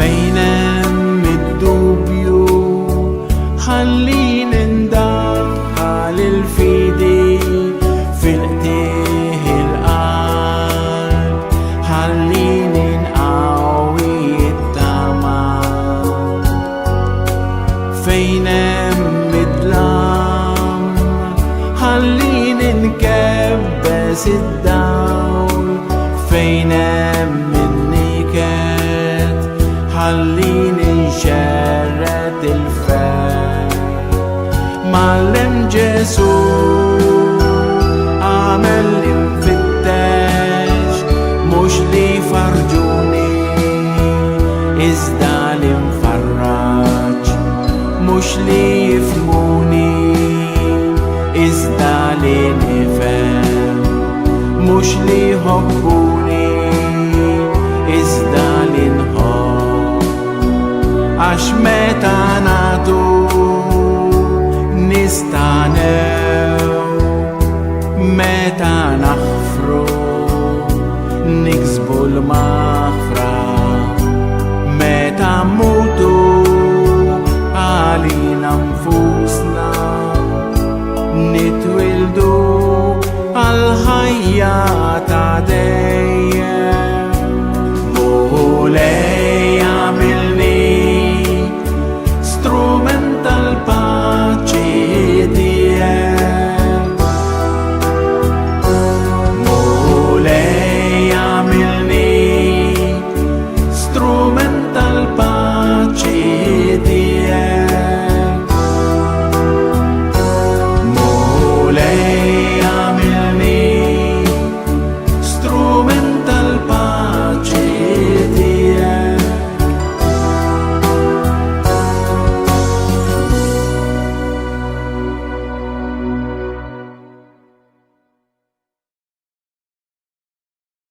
fejn hemm id-dubju ħallini ndaħħal il-fidi fil-qtieħ il-qalb, ħallini nqawwi t-tama. Fejn hemm id-dlam ħallini nkebbes id-dawl, fejn hemm in-niket ħallini nxerred il-fer. Mallem Ġesu għamel infittex, mhux li farġuni iżda li nfarraġ, mhux li jifhmuni iżda li nifhem, mhux li jħobbuni iżda li nħobb. Għax meta nagħtu nistanew, meta naħfru niksbu l-maħfra, meta mmutu għalina nfusna nitwildu għal-ħajja